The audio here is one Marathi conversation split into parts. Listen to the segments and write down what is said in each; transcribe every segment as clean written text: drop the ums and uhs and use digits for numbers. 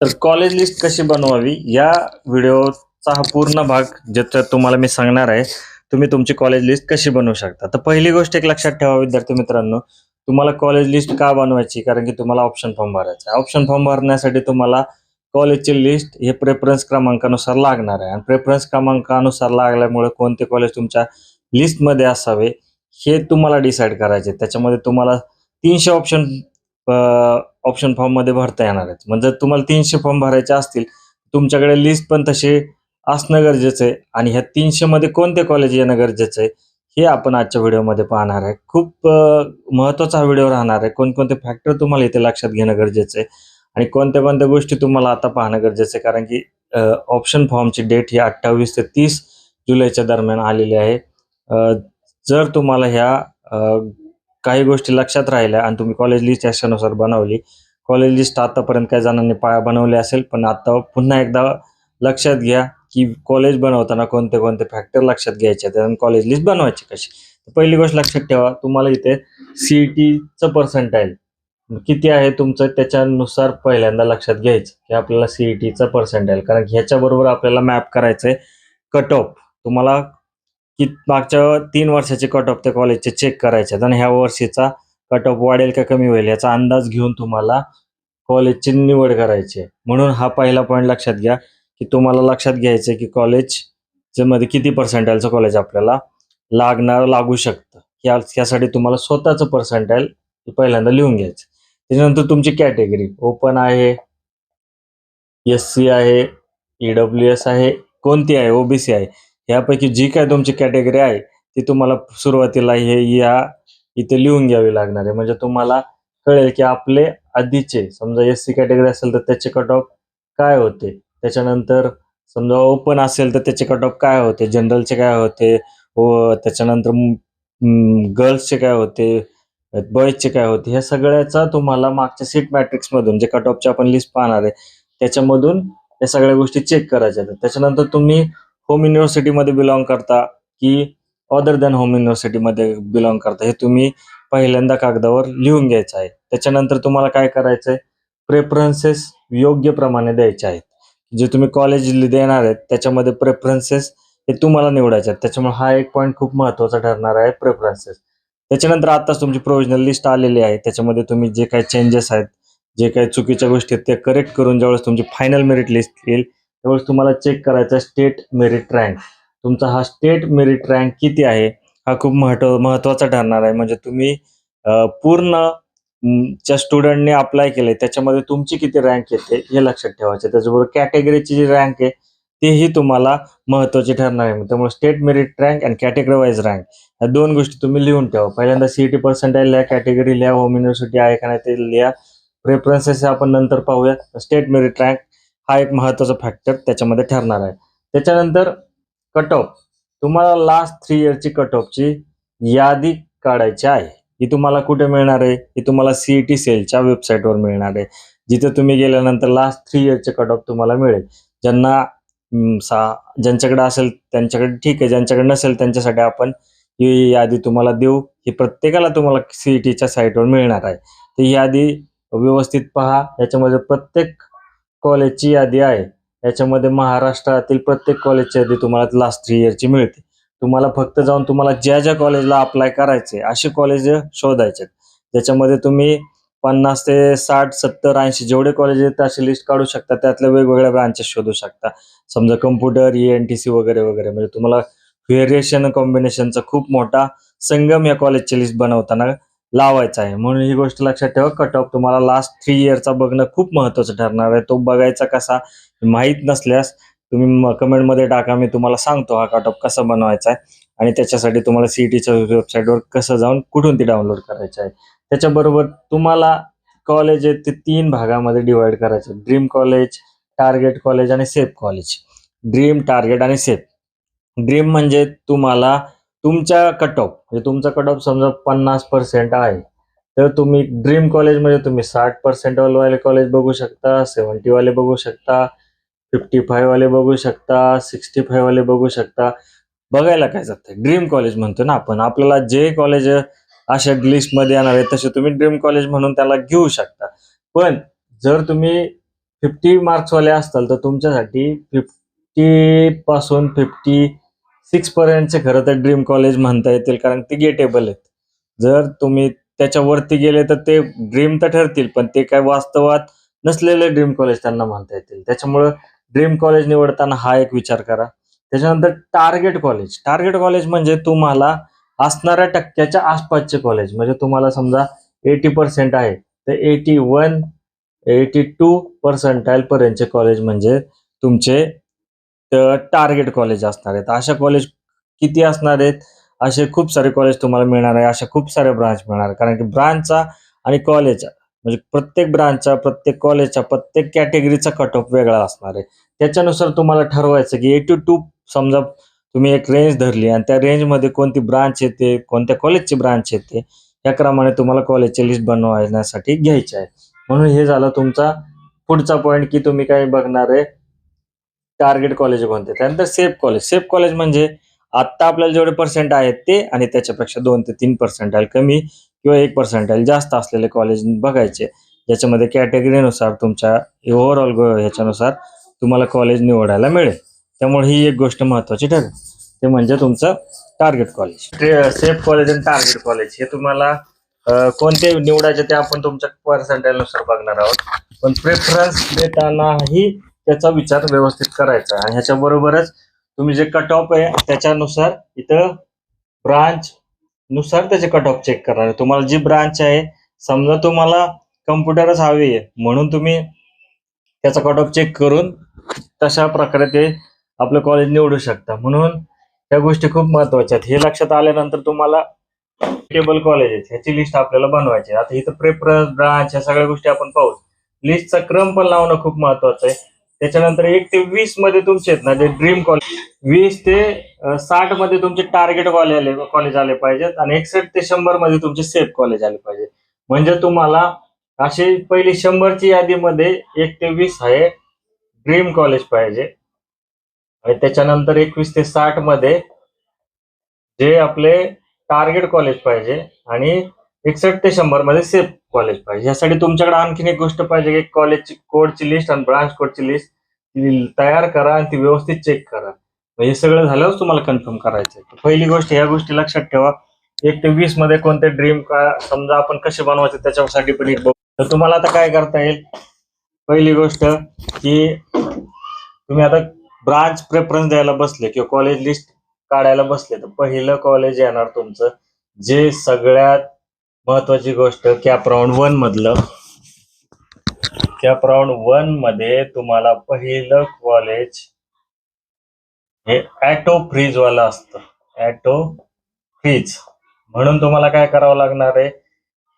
तर कॉलेज लिस्ट कशी बनवावी या व्हिडिओचा हा पूर्ण भाग ज्याच्यात तुम्हाला मी सांगणार आहे. तुम्ही तुमची कॉलेज लिस्ट कशी बनवू शकता. तर पहिली गोष्ट एक लक्षात ठेवा विद्यार्थी मित्रांनो, तुम्हाला कॉलेज लिस्ट का बनवायची? कारण की तुम्हाला ऑप्शन फॉर्म भरायचा आहे. ऑप्शन फॉर्म भरण्यासाठी तुम्हाला कॉलेजची लिस्ट हे प्रेफरन्स क्रमांकानुसार लागणार आहे आणि प्रेफरन्स क्रमांकानुसार लागल्यामुळे कोणते कॉलेज तुमच्या लिस्टमध्ये असावे हे तुम्हाला डिसाईड करायचे. त्याच्यामध्ये तुम्हाला 300 ऑप्शन फॉर्ममध्ये भरता येणार आहेत. म्हणजे तुम्हाला 300 फॉर्म भरायचे असतील, तुमच्याकडे लिस्ट पण तशी असणं गरजेचं आहे आणि ह्या 300 मध्ये कोणते कॉलेज येणं गरजेचं आहे, हे आपण आजच्या व्हिडिओमध्ये पाहणार आहे. खूप महत्त्वाचा हा व्हिडिओ राहणार आहे. कोणकोणते फॅक्टर तुम्हाला इथे लक्षात घेणं गरजेचं आहे आणि कोणत्या-कोणत्या गोष्टी तुम्हाला आता पाहणं गरजेचं आहे. कारण की ऑप्शन फॉर्मची डेट ही 28 ते 30 जुलैच्या दरम्यान आलेली आहे. जर तुम्हाला ह्या काही गोष्टी लक्षात राहिल्या आणि तुम्ही कॉलेज लिस्ट याच्यानुसार बनवली. कॉलेज लिस्ट आतापर्यंत काही जणांनी बनवली असेल, पण आता पुन्हा एकदा लक्षात घ्या, की कॉलेज बनवताना कोणते-कोणते फॅक्टर लक्षात घ्यायचे आहेत आणि कॉलेज लिस्ट बनवायची कशी. पहिली गोष्ट लक्षात ठेवा, तुम्हाला इथे सी-ई-टीचं पर्सेंटाईल किती आहे तुमचं त्याच्यानुसार पहिल्यांदा लक्षात घ्यायचं, की आपल्याला सी-ई-टीचं पर्सेंटाईल कारण ह्याच्याबरोबर आपल्याला मॅप करायचंय कट ऑफ. तुम्हाला की मागच्या 3 वर्षाचे कट ऑफ त्या कॉलेजचे चेक करायचे आहेत आणि ह्या वर्षीचा कट ऑफ वाढेल का कमी होईल याचा अंदाज घेऊन तुम्हाला कॉलेजची निवड करायची आहे. म्हणून हा पहिला पॉईंट लक्षात घ्या, की तुम्हाला लक्षात घ्यायचं आहे, की मध्ये किती पर्सेंटाईलचं कॉलेज आपल्याला लागू शकतं. यासाठी तुम्हाला स्वतःचं पर्सेंटाईल पहिल्यांदा लिहून घ्यायचं. त्याच्यानंतर तुमची कॅटेगरी ओपन आहे, एस-सी आहे, ई-डब्ल्यू-एस आहे, कोणती आहे, ओ-बी-सी आहे. यापैकी जी काही तुमची कॅटेगरी आहे, ती तुम्हाला सुरुवातीला इथे लिहून घ्यावी लागणार आहे. म्हणजे तुम्हाला कळेल, की आपले आधीचे समजा एस-सी कॅटेगरी असेल तर त्याचे कट ऑफ काय होते. त्याच्यानंतर समजा ओपन असेल तर त्याचे कट ऑफ काय होते, जनरलचे काय होते, व त्याच्यानंतर गर्ल्सचे काय होते, बॉईजचे काय होते. ह्या सगळ्याचा तुम्हाला मागच्या सीट मॅट्रिक्समधून जे कट ऑफची आपण लिस्ट पाहणार आहे, त्याच्यामधून या सगळ्या गोष्टी चेक करायच्या आहेत. त्याच्यानंतर तुम्ही होम युनिव्हर्सिटीमध्ये बिलॉंग करता की अदर दॅन होम युनिव्हर्सिटीमध्ये बिलॉंग करता हे तुम्ही पहिल्यांदा कागदावर लिहून घ्यायचं आहे. त्याच्यानंतर तुम्हाला काय करायचं आहे, प्रेफरन्सेस योग्य प्रमाणे द्यायचे आहेत. जे तुम्ही कॉलेज देणार आहेत त्याच्यामध्ये प्रेफरन्सेस हे तुम्हाला निवडायचे आहेत. त्याच्यामुळे हा एक पॉईंट खूप महत्त्वाचा ठरणार आहे, प्रेफरन्सेस. त्याच्यानंतर आताच तुमची प्रोव्हिजनल लिस्ट आलेली आहे. त्याच्यामध्ये तुम्ही जे काही चेंजेस आहेत, जे काही चुकीच्या गोष्टी आहेत, ते करेक्ट करून ज्यावेळेस तुमची फायनल मेरिट लिस्ट येईल, त्यावेळेस तुम्हाला चेक करायचा स्टेट मेरिट रँक. तुमचा हा स्टेट मेरिट रँक किती आहे, हा खूप महत्त्वाचा ठरणार आहे. म्हणजे तुम्ही पूर्ण ज्या स्टुडंटने अप्लाय केलंय त्याच्यामध्ये तुमची किती रँक येते हे लक्षात ठेवायचं. त्याच्याबरोबर कॅटेगरीची जी रँक आहे, तेही तुम्हाला महत्त्वाची ठरणार आहे. त्यामुळे स्टेट मेरिट रँक आणि कॅटेगरी वाईज रँक ह्या 2 गोष्टी तुम्ही लिहून ठेवा. पहिल्यांदा सी-ई-टी पर्सेंटाईल लिहा, कॅटेगरी लिहा, होम युनिव्हर्सिटी आहे का नाही ते लिहा. प्रेफरन्सेस आपण नंतर पाहूया. स्टेट मेरिट रँक हा एक महत्त्वाचा फॅक्टर त्याच्यामध्ये ठरणार आहे. त्याच्यानंतर कट ऑफ. तुम्हाला लास्ट 3 इयरची कट ऑफची यादी काढायची आहे. ही तुम्हाला कुठे मिळणार आहे? ही तुम्हाला सी-ई-टी सेलच्या वेबसाईटवर मिळणार आहे. जिथे तुम्ही गेल्यानंतर लास्ट 3 इयरचे कट ऑफ तुम्हाला मिळेल. ज्यांच्याकडे असेल त्यांच्याकडे ठीक आहे, ज्यांच्याकडे नसेल त्यांच्यासाठी आपण ही यादी तुम्हाला देऊ. ही प्रत्येकाला तुम्हाला सी-ई-टीच्या साईटवर मिळणार आहे. ती यादी व्यवस्थित पहा. याच्यामध्ये प्रत्येक कॉलेजची यादी आहे. याच्यामध्ये महाराष्ट्रातील प्रत्येक कॉलेजची यादी तुम्हाला लास्ट 3 इयरची मिळते. तुम्हाला फक्त जाऊन तुम्हाला ज्या कॉलेजला अप्लाय करायचे अशी कॉलेज शोधायचे. ज्याच्यामध्ये तुम्ही 50 ते 60, 70, 80 जेवढे कॉलेज आहेत अशी लिस्ट काढू शकता. त्यातल्या वेगवेगळ्या ब्रांचेस शोधू शकता. समजा कम्प्युटर, ई-एन-टी-सी वगैरे, वगैरे. म्हणजे तुम्हाला व्हेरिएशन कॉम्बिनेशनचा खूप मोठा संगम या कॉलेजची लिस्ट बनवताना लावायचा आहे. म्हणून ही गोष्ट लक्षात ठेवा, कट ऑफ तुम्हाला लास्ट 3 इयरचा बघणं खूप महत्त्वाचं ठरणार आहे. तो बघायचा कसा माहीत नसल्यास तुम्ही कमेंटमध्ये टाका. मी तुम्हाला सांगतो हा कट ऑफ कसा बनवायचा आहे आणि त्याच्यासाठी तुम्हाला सी-ई-टीच्या वेबसाईटवर कसं जाऊन कुठून ती डाउनलोड करायची आहे. त्याच्याबरोबर तुम्हाला कॉलेज आहे ते 3 भागामध्ये डिव्हाइड करायचे. ड्रीम कॉलेज, टार्गेट कॉलेज आणि सेफ कॉलेज. ड्रीम, टार्गेट आणि सेफ. ड्रीम म्हणजे तुम्हाला तुमच्या कट ऑफ म्हणजे तुमचा कट ऑफ समजा 50% आहे. तर तुम्ही ड्रीम कॉलेजमध्ये तुम्ही 60% वाले कॉलेज बघू शकता, 70 वाले बघू शकता, 55 वाले बघू शकता, 65 वाले बघू शकता. बघायला काय जातंय? ड्रीम कॉलेज म्हणतो ना आपण. आपल्याला जे कॉलेज अशा लिस्टमध्ये येणार आहे तसे तुम्ही ड्रीम कॉलेज म्हणून त्याला घेऊ शकता. पण जर तुम्ही 50 मार्क्सवाले असताल तर तुमच्यासाठी 50 पासून 56 पर्यंतचे खरं तर ड्रीम कॉलेज म्हणता येतील, कारण ते गेटेबल आहेत. जर तुम्ही त्याच्यावरती गेले तर ते ड्रीम तर ठरतील, पण ते काय वास्तवात नसलेले ड्रीम कॉलेज त्यांना म्हणता येतील. त्याच्यामुळं ड्रीम कॉलेज निवडताना हा एक विचार करा. त्याच्यानंतर टार्गेट कॉलेज म्हणजे तुम्हाला असणाऱ्या टक्क्याच्या आसपासचे कॉलेज. म्हणजे तुम्हाला समजा 80% आहे तर 81 82% पर्यंतचे कॉलेज म्हणजे तुमचे टार्गेट कॉलेज असणार आहेत. अशा कॉलेज किती असणार आहेत? असे खूप सारे कॉलेज तुम्हाला मिळणार आहे. अशा खूप सारे ब्रांच मिळणार आहे. कारण की ब्रांचचा आणि कॉलेजचा म्हणजे प्रत्येक ब्रांचचा, प्रत्येक कॉलेजचा, प्रत्येक कॅटेगरीचा कट ऑफ वेगळा असणार आहे. त्याच्यानुसार तुम्हाला ठरवायचं की 82 समजा तुम्ही एक रेंज धरली आणि त्या रेंजमध्ये कोणती ब्रांच येते, कोणत्या कॉलेजची ब्रांच येते, या क्रमाने तुम्हाला कॉलेजची लिस्ट बनवण्यासाठी घ्यायची आहे. म्हणून हे झालं तुमचा पुढचा पॉईंट की तुम्ही काय बघणार आहे, टार्गेट कॉलेज कोणते. त्यानंतर सेफ कॉलेज म्हणजे आता आपल्याला जेवढे पर्सेंट आहेत ते आणि त्याच्यापेक्षा 2 ते 3 पर्सेंटाईल कमी किंवा 1 पर्सेंटाईल जास्त असलेले कॉलेज बघायचे, ज्याच्यामध्ये कॅटेगरीनुसार तुमच्या ओव्हरऑल ह्याच्यानुसार तुम्हाला कॉलेज निवडायला मिळेल. त्यामुळे ही एक गोष्ट महत्वाची ठरेल, ते म्हणजे तुमचं टार्गेट कॉलेज. सेफ कॉलेज आणि टार्गेट कॉलेज हे तुम्हाला कोणते निवडायचे ते आपण तुमच्या पर्सेंटाईलनुसार बघणार आहोत. पण प्रेफरन्स देतानाही त्याचा विचार व्यवस्थित करायचा आणि ह्याच्या बरोबरच तुम्ही जे कट ऑफ आहे त्याच्यानुसार इथं ब्रांच नुसार त्याचे कट ऑफ चेक करणार आहे. तुम्हाला जी ब्रांच आहे, समजा तुम्हाला कम्प्युटरच हवी आहे म्हणून तुम्ही त्याचा कट ऑफ चेक करून तशा प्रकारे ते आपलं कॉलेज निवडू शकता. म्हणून त्या गोष्टी खूप महत्वाच्या आहेत. हे लक्षात आल्यानंतर तुम्हाला टेबल कॉलेजेस ह्याची लिस्ट आपल्याला बनवायची. आता इथं प्रेफरन्स, ब्रांच ह्या सगळ्या गोष्टी आपण पाहू. लिस्टचा क्रम पण लावणं खूप महत्वाचं आहे. त्याच्यानंतर 1 ते 20 मध्ये तुमचे आहेत ना जे ड्रीम कॉलेज, 20 ते 60 मध्ये तुमचे टार्गेट कॉलेज आले पाहिजेत आणि 61 ते 100 मध्ये तुमचे सेफ कॉलेज आले पाहिजे. म्हणजे तुम्हाला अशी पहिली 100ची यादीमध्ये 1 ते 20 आहे ड्रीम कॉलेज पाहिजे आणि त्याच्यानंतर 21 ते 60 मध्ये जे आपले टार्गेट कॉलेज पाहिजे आणि 61 ते 100 मध्ये सेफ कॉलेज पाहिजे. यासाठी तुमच्याकडे आणखीन एक गोष्ट पाहिजे की कॉलेजची कोडची लिस्ट आणि ब्रांच कोडची लिस्ट तयार करा आणि ती व्यवस्थित चेक करा. हे सगळं झाल्यावर तुम्हाला कन्फर्म करायचं आहे. पहिली गोष्ट ह्या गोष्टी लक्षात ठेवा. 1 ते 20 मध्ये कोणते ड्रीम का समजा आपण कसे बनवायचे त्याच्यासाठी पण एक तर तुम्हाला आता काय करता येईल. पहिली गोष्ट की तुम्ही आता ब्रांच प्रेफरन्स द्यायला बसले किंवा कॉलेज लिस्ट काढायला बसले तर पहिलं कॉलेज येणार तुमचं जे सगळ्यात महत्वाची गोष्ट कॅप राऊंड 1 मधलं. कॅप राऊंड 1 मध्ये तुम्हाला पहिलं कॉलेज हे ॲटो फ्रीज वाला असतं. ॲटो फ्रीज म्हणून तुम्हाला काय करावं लागणार आहे,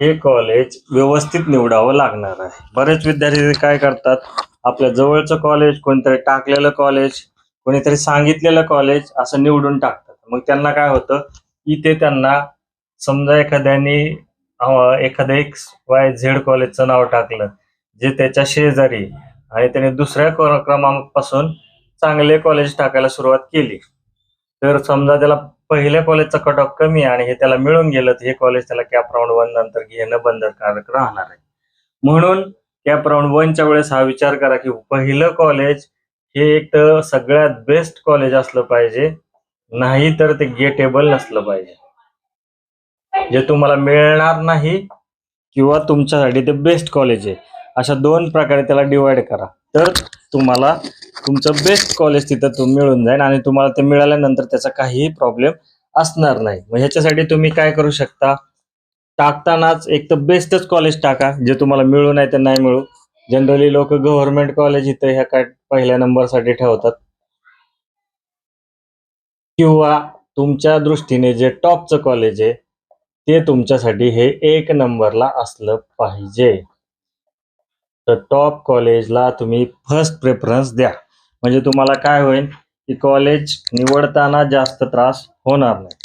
हे कॉलेज व्यवस्थित निवडावं लागणार आहे. बरेच विद्यार्थी काय करतात, आपल्या जवळचं कॉलेज, कोणतरी टाकलेलं कॉलेज, कोणीतरी सांगितलेलं कॉलेज असं निवडून टाकतात. मग त्यांना काय होतं, इथे त्यांना समजा एखाद्याने एखाद्या XYZ कॉलेजचं नाव टाकलं जे त्याच्या शेजारी आणि त्याने दुसऱ्या क्रमांकापासून चांगले कॉलेज टाकायला सुरुवात केली, तर समजा त्याला पहिल्या कॉलेजचा कट ऑफ कमी आहे आणि हे त्याला मिळून गेलं तर हे कॉलेज त्याला कॅप राऊंड 1 नंतर घेणं बंधनकारक राहणार आहे. म्हणून कॅप राऊंड 1च्या वेळेस हा विचार करा की पहिलं कॉलेज हे एक तर सगळ्यात बेस्ट कॉलेज असलं पाहिजे, नाही तर ते गेटेबल नसलं पाहिजे. जे तुम्हाला मिळणार नाही किंवा तुमच्यासाठी ते बेस्ट कॉलेज आहे, अशा 2 प्रकारे त्याला डिवाइड करा. तर तुम्हाला तुमचं बेस्ट कॉलेज तिथं मिळून जाईल आणि तुम्हाला ते मिळाल्यानंतर त्याचा काहीही प्रॉब्लेम असणार नाही. मग ह्याच्यासाठी तुम्ही काय करू शकता, टाकतानाच एक तर बेस्टच कॉलेज टाका जे तुम्हाला मिळू नाही तर नाही मिळू. जनरली लोक गव्हर्नमेंट कॉलेज इथं ह्या काय पहिल्या नंबरसाठी ठेवतात किंवा तुमच्या दृष्टीने जे टॉपचं कॉलेज आहे ते तुमच्यासाठी हे 1 नंबरला असलं पाहिजे. तर टॉप कॉलेजला तुम्ही फर्स्ट प्रेफरन्स द्या. म्हणजे तुम्हाला काय होईल की कॉलेज निवडताना जास्त त्रास होणार नाही.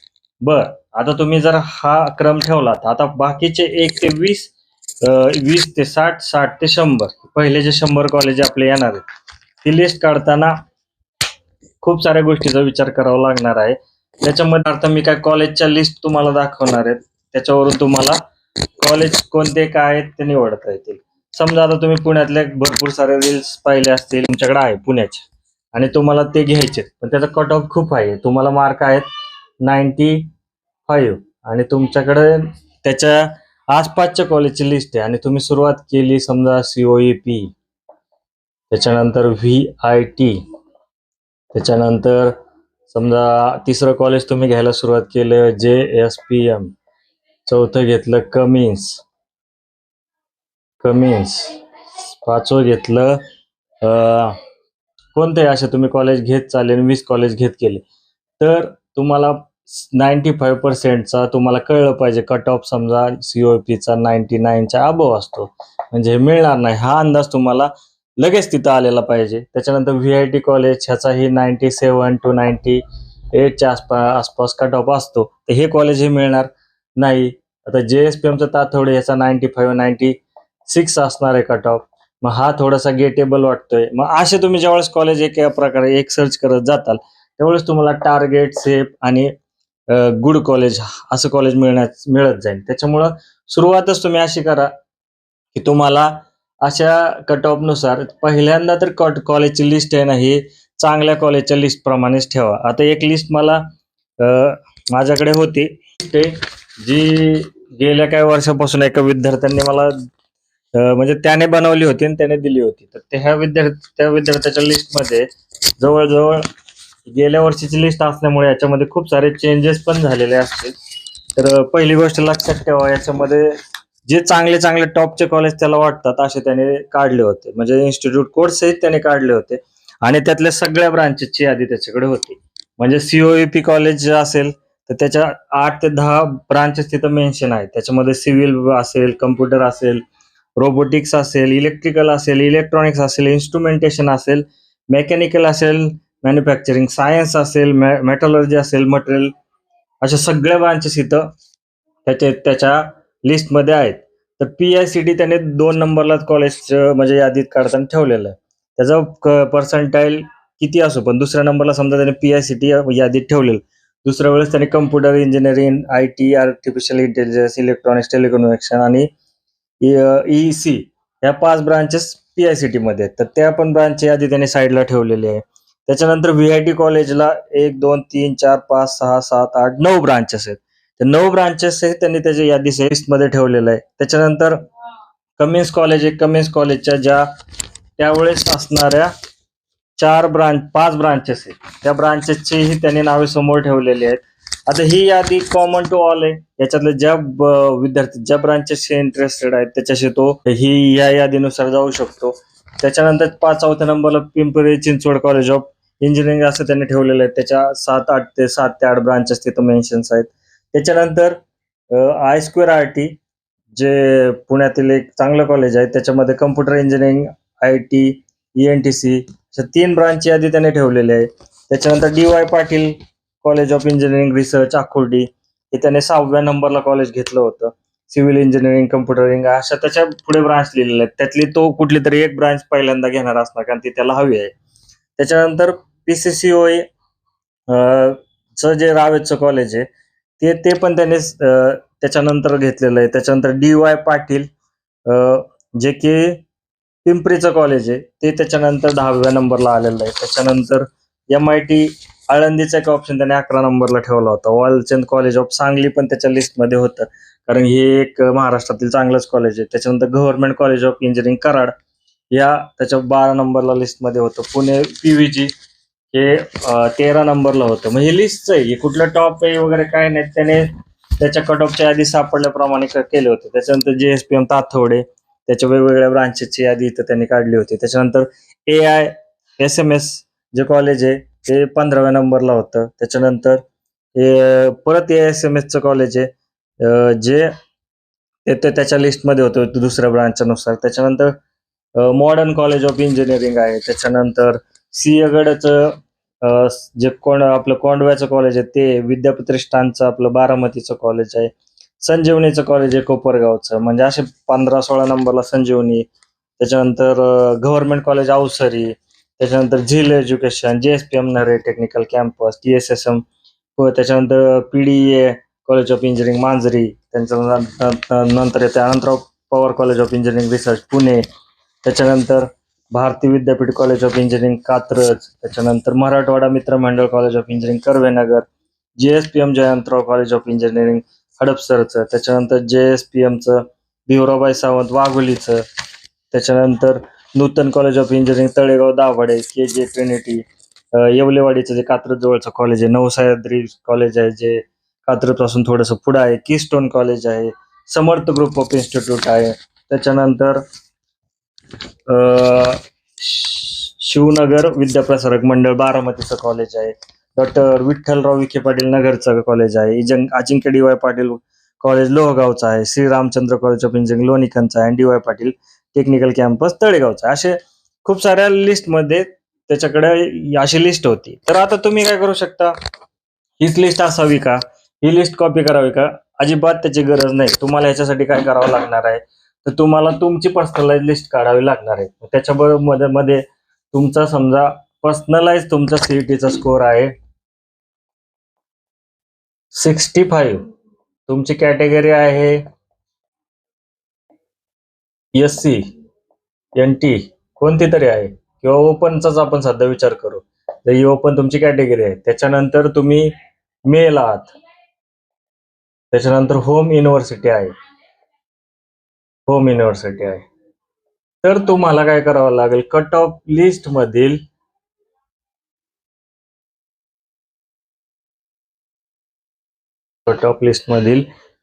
बरं, आता तुम्ही जर हा क्रम ठेवला तर आता बाकीचे 1 ते 20, 20 ते 60, 60 ते 100 पहिले जे 100 कॉलेज आपले येणार आहेत ती लिस्ट काढताना खूप साऱ्या गोष्टीचा विचार करावा लागणार आहे. त्याच्यामध्ये आता मी काय कॉलेजच्या लिस्ट तुम्हाला दाखवणार आहेत, त्याच्यावरून तुम्हाला कॉलेज कोणते काय आहेत ते निवडता येतील. समजा आता तुम्ही पुण्यातले भरपूर सारे रील्स पाहिले असतील, तुमच्याकडे आहे पुण्याचे आणि तुम्हाला ते घ्यायचे, पण त्याचा कट ऑफ खूप आहे. तुम्हाला मार्क आहेत 95 आणि तुमच्याकडे त्याच्या आसपासच्या कॉलेजची लिस्ट आहे आणि तुम्ही सुरुवात केली समजा COEP, त्याच्यानंतर VIT, त्याच्यानंतर समजा तिसरं कॉलेज तुम्ही घ्यायला सुरुवात केलं JSPM, चौथं घेतलं कमिन्स, पाचवं घेतलं कोणते असे तुम्ही कॉलेज घेत चालले, 20 कॉलेज घेत गेले, तर तुम्हाला 95%चा तुम्हाला कळलं पाहिजे कट ऑफ. समजा COEPचा 99च्या अबव असतो, म्हणजे हे मिळणार नाही हा अंदाज तुम्हाला लगेच तिथं आलेला पाहिजे. त्याच्यानंतर VIT कॉलेज ह्याचाही 97 to 98च्या आसपास कट ऑफ असतो, तर हे कॉलेज हे मिळणार नाही. आता JSPMचा तातवडे ह्याचा 95-96 असणार आहे कट ऑफ, मग हा थोडासा गेटेबल वाटतोय. मग असे तुम्ही ज्यावेळेस कॉलेज एका प्रकारे एक सर्च करत जाताल त्यावेळेस तुम्हाला टार्गेट, सेफ आणि गुड कॉलेज असं कॉलेज मिळत जाईल. त्याच्यामुळं सुरुवातच तुम्ही अशी करा की तुम्हाला अशा कट ऑफ नुसार पहिल्यांदा तर कॉलेजची लिस्ट आहे ना ही चांगल्या कॉलेजच्या लिस्ट प्रमाणेच ठेवा. आता एक लिस्ट मला माझ्याकडे होती ते जी गेल्या काही वर्षापासून एका विद्यार्थ्यांनी मला म्हणजे त्याने बनवली होती आणि त्याने दिली होती. तर त्या विद्यार्थ्याच्या लिस्टमध्ये जवळजवळ गेल्या वर्षीची लिस्ट असल्यामुळे याच्यामध्ये खूप सारे चेंजेस पण झालेले असतील. तर पहिली गोष्ट लक्षात ठेवा, याच्यामध्ये जे चांगले चांगले टॉपचे कॉलेज त्याला वाटतात असे त्याने काढले होते, म्हणजे इन्स्टिट्यूट कोर्स सहित त्याने काढले होते आणि त्यातल्या सगळ्या ब्रांचेसची यादी त्याच्याकडे होती. म्हणजे COEP कॉलेज असेल तर त्याच्या 8 ते 10 ब्रांचेस तिथं मेन्शन आहेत. त्याच्यामध्ये सिव्हिल असेल, कम्प्युटर असेल, रोबोटिक्स असेल, इलेक्ट्रिकल असेल, इलेक्ट्रॉनिक्स असेल, इन्स्ट्रुमेंटेशन असेल, मेकॅनिकल असेल, मॅन्युफॅक्चरिंग सायन्स असेल, मेटॉलॉजी असेल, मटेरियल, अशा सगळ्या ब्रांचेस इथं त्याच्या लिस्टमध्ये आहेत. तर PICT त्याने 2 नंबरला कॉलेज म्हणजे यादीत काढताना ठेवलेलं आहे. त्याचा पर्सेंटाईल किती असो, पण दुसऱ्या नंबरला समजा त्याने PICT यादीत ठेवलेलं, दुसऱ्या वेळेस त्याने computer engineering, IT, artificial intelligence, electronics, telecommunication आणि EC या 5 ब्रांचेस PICT मध्ये आहेत. तर त्या पण ब्रांचची यादी त्याने साईडला ठेवलेली आहे. त्याच्यानंतर VIT कॉलेजला 1, 2, 3, 4, 5, 6, 7, 8, 9 ब्रांचेस आहेत. तर 9 ब्रांचेस त्यांनी त्याच्या यादी लिस्टमध्ये ठेवलेलं आहे. त्याच्यानंतर कमिन्स कॉलेजच्या ज्या त्यावेळेस असणाऱ्या 5 ब्रांचेस आहेत, त्या ब्रांचेसचीही त्यांनी नावे समोर ठेवलेली आहेत. आता ही यादी कॉमन टू ऑल आहे, याच्यातले ज्या विद्यार्थी ज्या ब्रांचेसशी इंटरेस्टेड आहेत त्याच्याशी तो ही या यादीनुसार जाऊ शकतो. त्याच्यानंतर 4थ्या नंबरला Pimpri Chinchwad college of engineering असं त्यांनी ठेवलेलं आहे. त्याच्या 7 ते 8 ब्रांचेस तिथं मेन्शन्स आहेत. त्याच्यानंतर I2RT जे पुण्यातील एक चांगलं कॉलेज आहे, त्याच्यामध्ये कम्प्युटर इंजिनिअरिंग, IT, ENTC अशा 3 ब्रांच यादी त्याने ठेवलेली आहे. त्याच्यानंतर DY Patil college of engineering research Akurdi हे त्याने 6व्या नंबरला कॉलेज घेतलं होतं. सिव्हिल इंजिनिअरिंग, कम्प्युटरिंग अशा त्याच्या पुढे ब्रांच लिहिलेल्या आहेत. त्यातली तो कुठली तरी एक ब्रांच पहिल्यांदा घेणार असणार, कारण ती त्याला हवी आहे. त्याच्यानंतर PCCOE चं जे रावेतचं कॉलेज आहे ते पण त्याने त्याच्यानंतर घेतलेलं आहे. त्याच्यानंतर DY पाटील जे की पिंपरीचं कॉलेज आहे ते त्याच्यानंतर 10व्या नंबरला आलेलं आहे. त्याच्यानंतर MIT आळंदीचा एक ऑप्शन त्याने 11 नंबरला ठेवला होता. वालचंद कॉलेज ऑफ सांगली पण त्याच्या लिस्टमध्ये होतं, कारण हे एक महाराष्ट्रातील चांगलंच कॉलेज आहे. त्याच्यानंतर government college of engineering Karad या त्याच्या 12 नंबरला लिस्टमध्ये होतं. पुणे PVG हे 13 नंबरला होतं. मग हे लिस्ट आहे, हे कुठलं टॉप आहे वगैरे काय नाही, त्याने त्याच्या कट ऑफच्या यादी सापडल्याप्रमाणे केले होते. त्याच्यानंतर JSPM ताथवडे त्याच्या वेगवेगळ्या ब्रांचेसची यादी इथं त्यांनी काढली होती. त्याच्यानंतर AISMS जे कॉलेज आहे ते 15व्या नंबरला होतं. त्याच्यानंतर परत AISMSचं कॉलेज आहे जे त्याच्या लिस्टमध्ये होतं दुसऱ्या ब्रांचच्या नुसार. त्याच्यानंतर मॉडर्न कॉलेज ऑफ इंजिनिअरिंग आहे. त्याच्यानंतर सिंहगडचं जे आपलं कोंडव्याचं कॉलेज आहे ते, विद्याप्रतिष्ठानचं आपलं बारामतीचं कॉलेज आहे, संजीवनीचं कॉलेज आहे कोपरगावचं, म्हणजे असे 15-16 नंबरला संजीवनी. त्याच्यानंतर गव्हर्नमेंट कॉलेज अवसरी, त्याच्यानंतर झील एज्युकेशन, JSPM नरे टेक्निकल कॅम्पस, TSSM, त्याच्यानंतर PDA कॉलेज ऑफ इंजिनिअरिंग मांजरी, त्यांच्या नंतर येते Anantrao Pawar college of engineering research Pune, त्याच्यानंतर Bharati Vidyapeeth college of engineering Katraj, त्याच्यानंतर Marathwada Mitra Mandal college of engineering Karvenagar, JSPM Jayantrao college of engineering हडपसरचं, त्याच्यानंतर JSPMचं भिवराबाई सावंत वाघोलीचं, त्याच्यानंतर Nutan college of engineering Talegaon Dabhade, KJ Trinity, येवलेवाडीचं जे कात्रज जवळचं कॉलेज आहे, नवसह्याद्री कॉलेज आहे जे कात्रज पासून थोडंसं पुढे आहे, कीस्टोन कॉलेज आहे, समर्थ ग्रुप ऑफ इन्स्टिट्यूट आहे, त्याच्यानंतर शिवनगर विद्याप्रसारक मंडळ बारामतीचं कॉलेज आहे, डॉक्टर विठ्ठलराव विखे पाटील नगरचं कॉलेज आहे, अजिंक्य DY पाटील कॉलेज लोहगावचं आहे, Shri Ramchandra college of engineering लोणीकंचा आहे, DY पाटील टेक्निकल कॅम्पस तळेगावचा. असे खूप साऱ्या लिस्टमध्ये त्याच्याकडे अशी लिस्ट होती. तर आता तुम्ही काय करू शकता, हीच लिस्ट असावी का, ही लिस्ट कॉपी करावी का, अजिबात त्याची गरज नाही. तुम्हाला ह्याच्यासाठी काय करावं लागणार आहे, तर तुम्हाला तुमची पर्सनलाइज लिस्ट काढावी लागणार आहे. त्याच्याबरोबर मध्ये तुमचा समजा पर्सनलाइज तुमचा CETचा स्कोर आहे 65, तुमची कॅटेगरी आहे SC NT कोणती तरी आहे, किंवा ओपनचाच आपण सध्या विचार करू, तर ही ओपन तुमची कॅटेगरी आहे. त्याच्यानंतर तुम्ही मेल आहात, त्याच्यानंतर होम युनिव्हर्सिटी आहे, तर तुम्हाला काय करावं लागेल, कट ऑफ लिस्ट मधील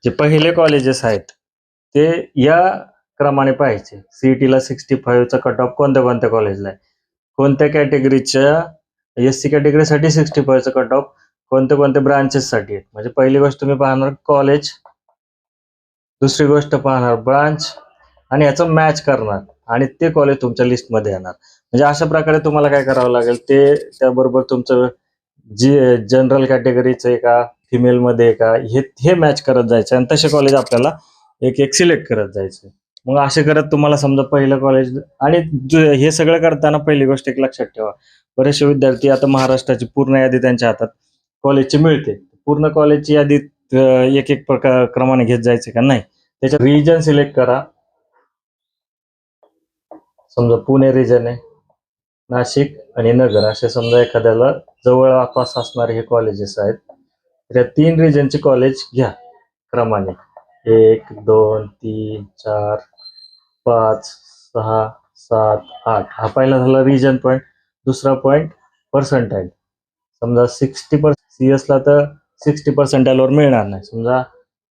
जे पहिले कॉलेजेस आहेत ते या क्रमाने पाहिजे. CETला 65चा कट ऑफ कोणत्या कोणत्या कॉलेजला आहे, कोणत्या कॅटेगरीच्या, SC कॅटेगरीसाठी 65चा कट ऑफ कोणत्या कोणत्या ब्रांचेस साठी आहेत. म्हणजे पहिली गोष्ट तुम्ही पाहणार कॉलेज, दुसरी गोष्ट पाहणार ब्रांच, आणि याचं मॅच करणार, आणि ते कॉलेज तुमच्या लिस्टमध्ये येणार. म्हणजे अशा प्रकारे तुम्हाला काय करावं लागेल, ते त्याबरोबर तुमचं जे जनरल कॅटेगरीचं आहे का, फिमेल मध्ये आहे का, हे मॅच करत जायचं, आणि तसे कॉलेज आपल्याला एक एक सिलेक्ट करत जायचं. मग असे करत तुम्हाला समजा पहिलं कॉलेज, आणि हे सगळं करताना पहिली गोष्ट एक लक्षात ठेवा, बरेचसे विद्यार्थी आता महाराष्ट्राची पूर्ण यादी त्यांच्या हातात कॉलेजची मिळते, पूर्ण कॉलेजची यादी एक एक प्रकार क्रमाने घेत जायचे का, नाही. त्याच्यात रिजन सिलेक्ट करा. समजा पुणे रिजन आहे, नाशिक आणि नगर असे समजा एखाद्याला जवळपास असणारे हे कॉलेजेस आहेत, त्या 3 रिजनचे कॉलेज घ्या क्रमाने, 1 2 3 4 5 6 7 8. हा पहिला झाला रिजन पॉईंट. दुसरा पॉईंट पर्सेंटाईल. समजा 60% CS ला तर 60 पर्सेंटाईलवर मिळणार नाही. समजा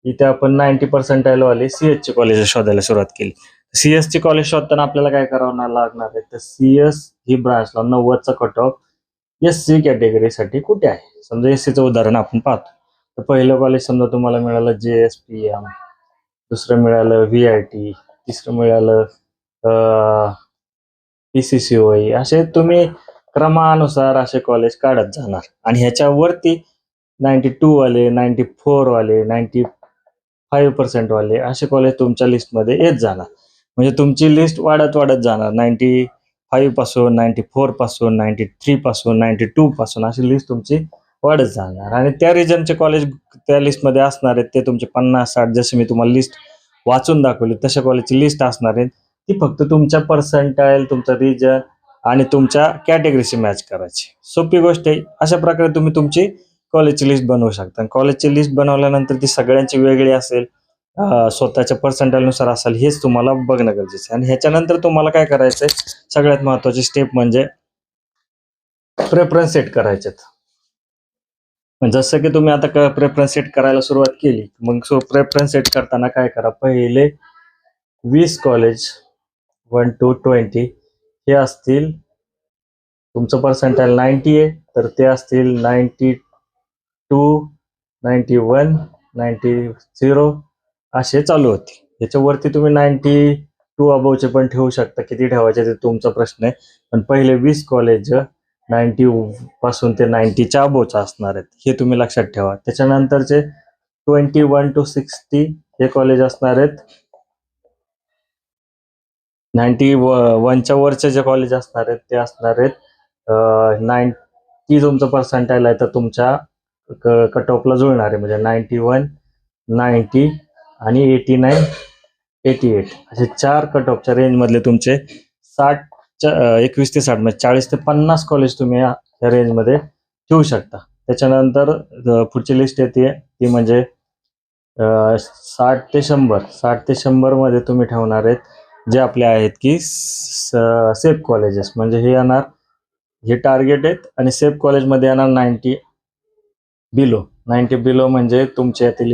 इथे आपण 90 पर्सेंटाईल वाले CS चे कॉलेज शोधायला सुरुवात केली. CS चे कॉलेज शोधताना आपल्याला काय करावं लागणार आहे, तर CS ही ब्रांचला 90चा कट ऑफ SC कॅटेगरीसाठी कुठे आहे. समजा SCचं उदाहरण आपण पाहतो, तर पहिलं कॉलेज समजा तुम्हाला मिळालं JSPM, दुसरं मिळालं VIT, तिसरं मिळालं PCCOE. असे तुम्ही क्रमानुसार असे कॉलेज काढत जाणार, आणि ह्याच्यावरती 92 वाले, 94 वाले, 95% वाले असे कॉलेज तुमच्या लिस्टमध्ये येत जाणार. म्हणजे तुमची लिस्ट वाढत जाणार, 95 पासून, 94 पासून, 93 पासून, 92 पासून अशी लिस्ट तुमची वाढत जाणार. आणि त्या रिजनचे कॉलेज त्या लिस्टमध्ये असणार आहेत, ते तुमचे 50-60 जसे मी तुम्हाला लिस्ट वाचून दाखवली तशा कॉलेजची लिस्ट असणार आहे. ती फक्त तुमच्या पर्सेंटाईल, तुमचा रिजन आणि तुमच्या कॅटेगरीशी मॅच करायची. सोपी गोष्ट आहे. अशा प्रकारे तुम्ही तुमची कॉलेजची लिस्ट बनवू शकता. कॉलेजची लिस्ट बनवल्यानंतर ती सगळ्यांची वेगळी असेल, स्वतःच्या पर्सेंटाईलनुसार असेल, हेच तुम्हाला बघणं गरजेचं आहे. आणि ह्याच्यानंतर तुम्हाला काय करायचंय, सगळ्यात महत्वाची स्टेप म्हणजे प्रेफरन्स सेट करायचे. जसं की तुम्ही आता प्रेफरन्स सेट करायला सुरुवात केली, मग प्रेफरन्स सेट करताना काय करा, पहिले 20 कॉलेज 1 to 20 हे असतील, तुमचं पर्सेंटाईल 90 आहे तर ते असतील 92, 91, 90 असे चालू होते. याच्यावरती तुम्ही 92 अबोवचे पण ठेवू शकता, किती ठेवायचे ते तुमचा प्रश्न आहे. पण पहिले 20 कॉलेज 90 पासून ते 90च्या अबोवचा असणार आहेत, हे तुम्ही लक्षात ठेवा. त्याच्यानंतरचे 21 to 60 हे कॉलेज असणार आहेत, 91च्या वरचे जे कॉलेज असणार आहेत ते असणार आहेत 90 तुमचं पर्सेंटाईल आहे तर तुमच्या कट ऑफला जुळणार आहे. म्हणजे 91, 90 आणि 89 88 असे 4 कट ऑफच्या रेंजमधले तुमचे 21 ते 60 म्हणजे 40 ते 50 कॉलेज तुम्ही या रेंजमध्ये ठेवू शकता. त्याच्यानंतर पुढची लिस्ट येते ती म्हणजे 60 ते 100 मध्ये तुम्ही ठेवणार आहेत जे आपले आहेत की सेफ कॉलेजेस, म्हणजे हे येणार, हे टार्गेट आहेत आणि सेफ कॉलेजमध्ये येणार 90 बिलो म्हणजे तुमच्या यातील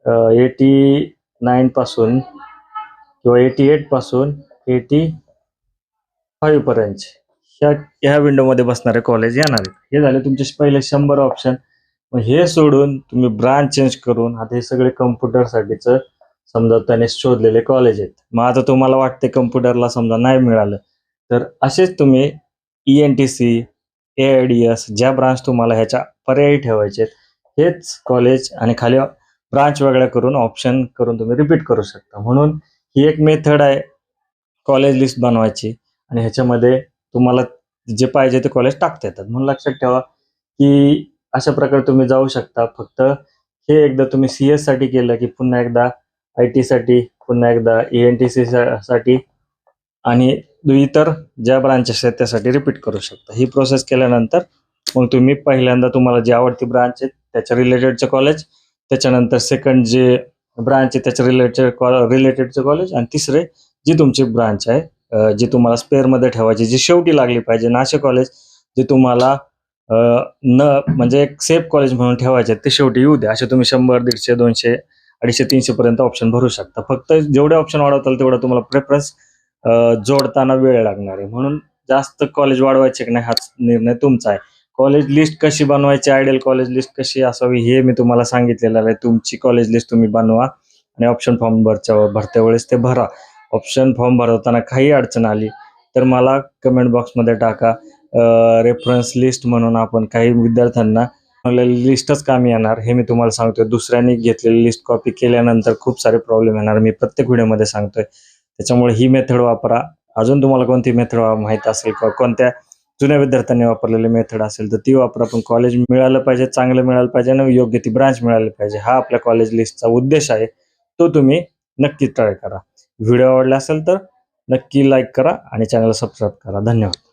89 पासून किंवा 88 पासून 85 पर्यंत ह्या विंडोमध्ये बसणारे कॉलेज येणार आहेत. हे झाले तुमचे पहिले 100 ऑप्शन. मग हे सोडून तुम्ही ब्रांच चेंज करून आता हे सगळे कम्प्युटरसाठीच समजा त्याने शोधलेले कॉलेज आहेत. मग आता तुम्हाला वाटते कम्प्युटरला समजा नाही मिळालं तर असेच तुम्ही ENTC, AIDS ज्या ब्रांच तुम्हाला ह्याच्या पर्यायी ठेवायचे हेच कॉलेज आणि खाली ब्रांच वेगळ्या करून ऑप्शन करून तुम्ही रिपीट करू शकता. म्हणून ही एक मेथड आहे कॉलेज लिस्ट बनवायची आणि ह्याच्यामध्ये तुम्हाला जे पाहिजे ते कॉलेज टाकता येतात. म्हणून लक्षात ठेवा की अशा प्रकारे तुम्ही जाऊ शकता. फक्त हे एकदा तुम्ही CS साठी केलं की पुन्हा एकदा IT साठी, पुन्हा एकदा ENTC साठी आणि इतर ज्या ब्रांचेस आहेत त्यासाठी रिपीट करू शकता. ही प्रोसेस केल्यानंतर मग तुम्ही पहिल्यांदा तुम्हाला जी आवडती ब्रांच आहे त्याच्या रिलेटेडचं कॉलेज, त्याच्यानंतर सेकंड जे ब्रांच आहे त्याच्या रिलेटेडचं कॉलेज आणि तिसरे जी तुमची ब्रांच आहे जी तुम्हाला स्पेअरमध्ये ठेवायची, जी शेवटी लागली पाहिजे ना, असे कॉलेज जे तुम्हाला न म्हणजे एक सेफ कॉलेज म्हणून ठेवायचे ते शेवटी येऊ द्या. असे तुम्ही 100, 150, 200, 250, 300 पर्यंत ऑप्शन भरू शकता. फक्त जेवढे ऑप्शन वाढवताल तेवढा तुम्हाला प्रेफरन्स जोडताना वेळ लागणार आहे. म्हणून जास्त कॉलेज वाढवायचे की नाही हाच निर्णय तुमचा आहे. कॉलेज लिस्ट कशी बनवायची, आयडियल कॉलेज लिस्ट कशी असावी हे मी तुम्हाला सांगितलेलं आहे. तुमची कॉलेज लिस्ट तुम्ही बनवा आणि ऑप्शन फॉर्म भरत्या वेळेस ते भरा. ऑप्शन फॉर्म भरवताना काही अडचण आली तर मला कमेंट बॉक्समध्ये टाका. रेफरन्स लिस्ट म्हणून आपण काही विद्यार्थ्यांना लिस्टच कामी येणार हे मी तुम्हाला सांगतोय. दुसऱ्यांनी घेतलेली लिस्ट कॉपी केल्यानंतर खूप सारे प्रॉब्लेम येणार, मी प्रत्येक व्हिडिओमध्ये सांगतोय. त्याच्यामुळे ही मेथड वापरा. अजून तुम्हाला कोणती मेथड माहीत असेल किंवा कोणत्या जुन्या विद्यार्थ्यांनी वापरलेली मेथड असेल तर ती वापरा. पण कॉलेज मिळालं पाहिजे, चांगलं मिळालं पाहिजे आणि योग्य ती ब्रांच मिळाली पाहिजे, हा आपल्या कॉलेज लिस्टचा उद्देश आहे. तो तुम्ही नक्की ट्राय करा. व्हिडिओ आवडला असेल तर नक्की लाईक करा आणि चॅनल सबस्क्राईब करा. धन्यवाद.